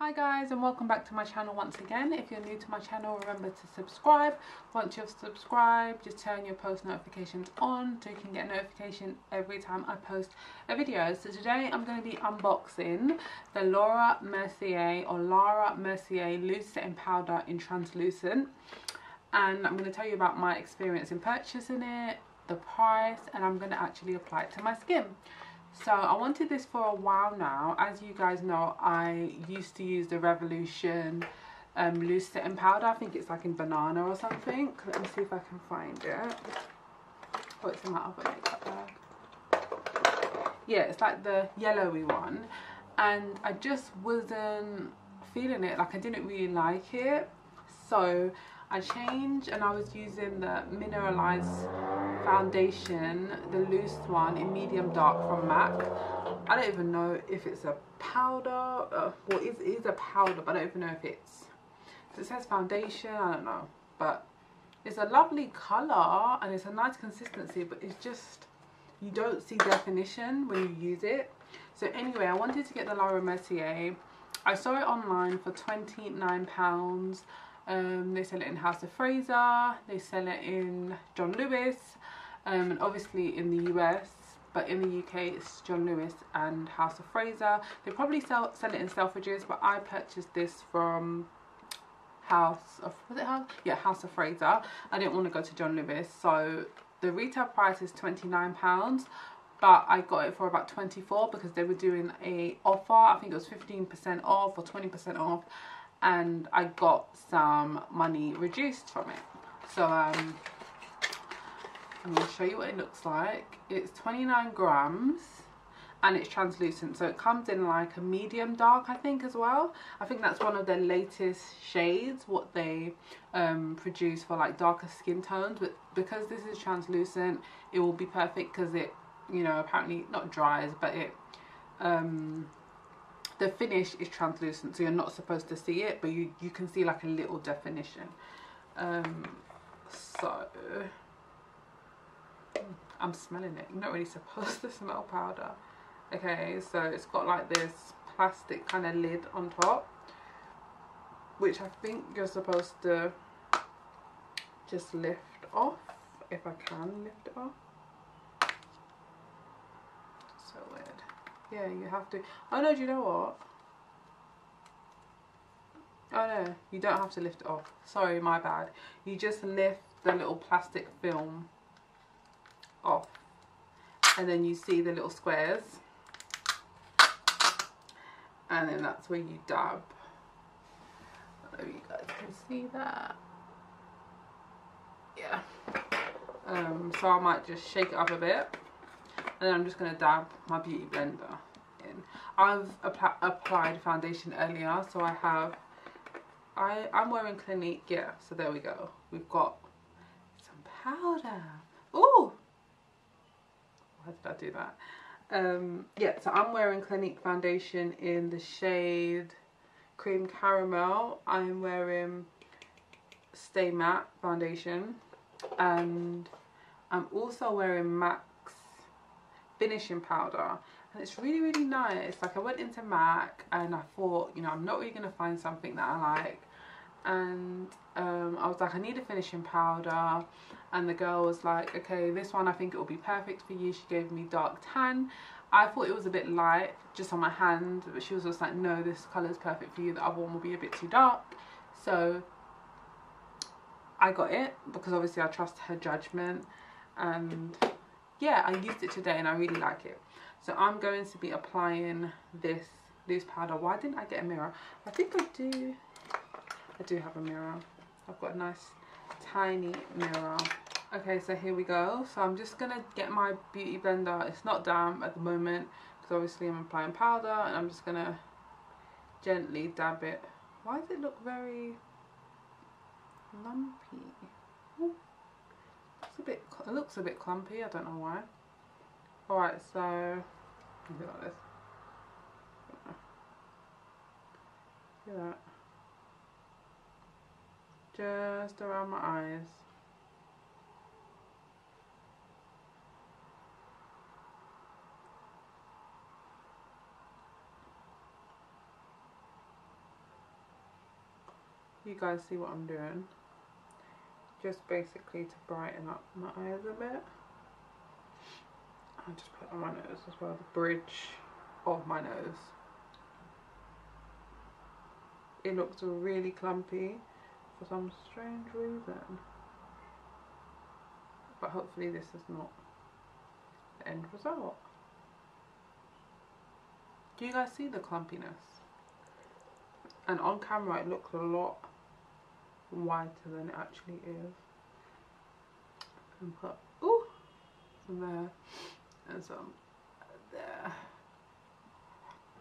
Hi guys, and welcome back to my channel once again. If you're new to my channel, remember to subscribe. Once you've subscribed, just turn your post notifications on so you can get a notification every time I post a video. So today I'm going to be unboxing the Lara Mercier loose setting powder in translucent, and I'm going to tell you about my experience in purchasing it, the price, and I'm going to actually apply it to my skin. So I wanted this for a while now. As you guys know, I used to use the Revolution loose setting powder. I think it's like in banana or something. Let me see if I can find it. Oh, it's in my other makeup bag. Yeah, it's like the yellowy one, and I just wasn't feeling it. Like, I didn't really like it, so I changed and I was using the mineralized foundation, the loose one in medium dark from MAC. I don't even know if it's a powder, well, it is a powder, but I don't even know if it's, it says foundation, I don't know, but it's a lovely colour and it's a nice consistency, but it's just, you don't see definition when you use it. So anyway, I wanted to get the Lara Mercier. I saw it online for £29. They sell it in House of Fraser, they sell it in John Lewis, and obviously in the US, but in the UK it's John Lewis and House of Fraser. They probably sell it in Selfridges, but I purchased this from House of Fraser. I didn't want to go to John Lewis, so the retail price is £29, but I got it for about 24 because they were doing a offer. I think it was 15% off or 20% off, and I got some money reduced from it. So I'm going to show you what it looks like. It's 29 grams and it's translucent, so it comes in like a medium dark, I think, as well. I think that's one of their latest shades, what they produce for like darker skin tones, but because this is translucent, it will be perfect because it, you know, apparently not dries, but it the finish is translucent, so you're not supposed to see it, but you can see like a little definition. So I'm smelling it. You're not really supposed to smell powder. Okay, so it's got like this plastic kind of lid on top, which I think you're supposed to just lift off, if I can lift it off. So weird. Yeah, you have to. Oh no, do you know what? Oh no, you don't have to lift it off. Sorry, my bad. You just lift the little plastic film off, and then you see the little squares, and then that's where you dab. I don't know if you guys can see that. Yeah. So I might just shake it up a bit, and then I'm just going to dab my beauty blender in. I've applied foundation earlier, so I'm wearing Clinique. Yeah, so there we go. We've got some powder. Ooh! Why did I do that? Yeah, so I'm wearing Clinique foundation in the shade Cream Caramel. I'm wearing Stay Matte foundation, and I'm also wearing MAC's finishing powder, and it's really, really nice. Like, I went into MAC and I thought, you know, I'm not really going to find something that I like, and I was like, I need a finishing powder, and the girl was like, okay, this one I think it will be perfect for you. She gave me dark tan. I thought it was a bit light just on my hand, but she was just like, no, this colour is perfect for you, the other one will be a bit too dark. So I got it because obviously I trust her judgment, and yeah, I used it today and I really like it. So I'm going to be applying this loose powder. Why didn't I get a mirror? I think I do have a mirror. I've got a nice tiny mirror. Okay, so here we go. So I'm just gonna get my beauty blender. It's not damp at the moment because obviously I'm applying powder, and I'm just gonna gently dab it. Why does it look very lumpy? Ooh, it looks a bit clumpy. I don't know why. Alright, so look at this. See that? Just around my eyes. You guys see what I'm doing? Just basically to brighten up my eyes a bit. I'll just put it on my nose as well, the bridge of my nose. It looks really clumpy for some strange reason. But hopefully this is not the end result. Do you guys see the clumpiness? And on camera it looks a lot whiter than it actually is. And put some there and some there,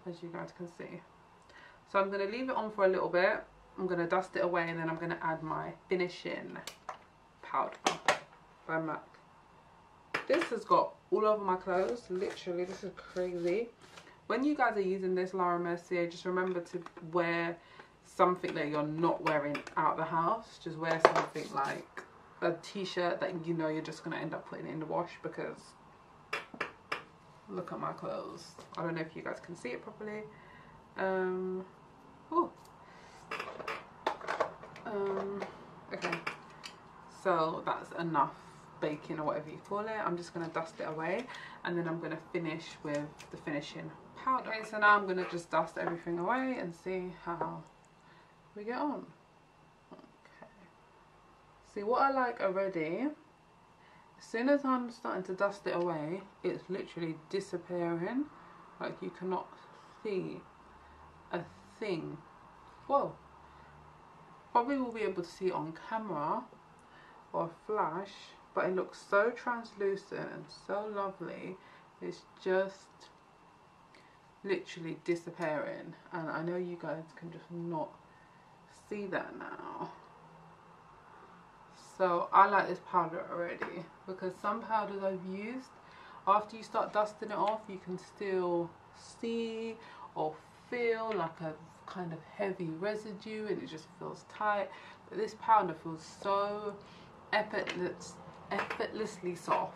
as you guys can see. So I'm going to leave it on for a little bit. I'm going to dust it away and then I'm going to add my finishing powder by MAC. This has got all over my clothes, literally. This is crazy. When you guys are using this Laura Mercier, just remember to wear something that you're not wearing out the house. Just wear something like a t-shirt that you know you're just going to end up putting in the wash, because look at my clothes. I don't know if you guys can see it properly. Okay, so that's enough baking or whatever you call it. I'm just going to dust it away and then I'm going to finish with the finishing powder. Okay, so now I'm going to just dust everything away and see how we get on. Okay, see what I like already, as soon as I'm starting to dust it away, it's literally disappearing. Like, you cannot see a thing. Whoa, probably will be able to see it on camera or flash, but it looks so translucent and so lovely. It's just literally disappearing, and I know you guys can just not see that now. So I like this powder already, because some powders I've used, after you start dusting it off, you can still see or feel like a kind of heavy residue and it just feels tight. But this powder feels so effortlessly soft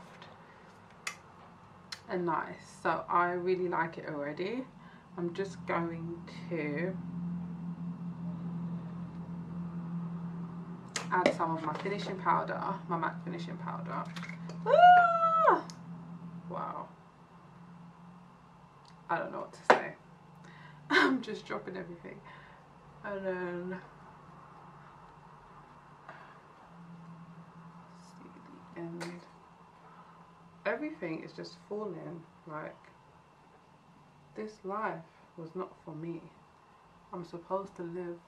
and nice, so I really like it already. I'm just going to add some of my finishing powder, my MAC finishing powder. Ah! Wow, I don't know what to say. I'm just dropping everything. And then see the end. Everything is just falling. Like, this life was not for me. I'm supposed to live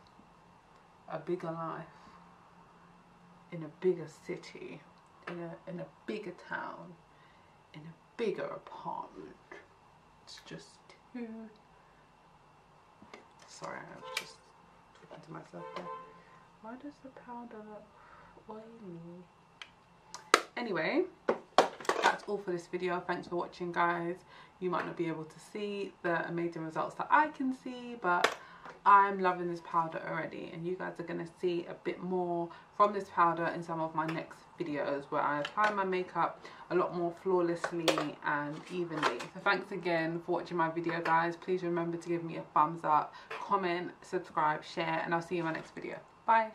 a bigger life in a bigger city, in a bigger town, in a bigger apartment. It's just too... Sorry, I was just talking to myself there. Why does the powder look oily? Anyway, that's all for this video. Thanks for watching, guys. You might not be able to see the amazing results that I can see, but I'm loving this powder already, and you guys are going to see a bit more from this powder in some of my next videos, where I apply my makeup a lot more flawlessly and evenly. So thanks again for watching my video, guys. Please remember to give me a thumbs up, comment, subscribe, share, and I'll see you in my next video. Bye.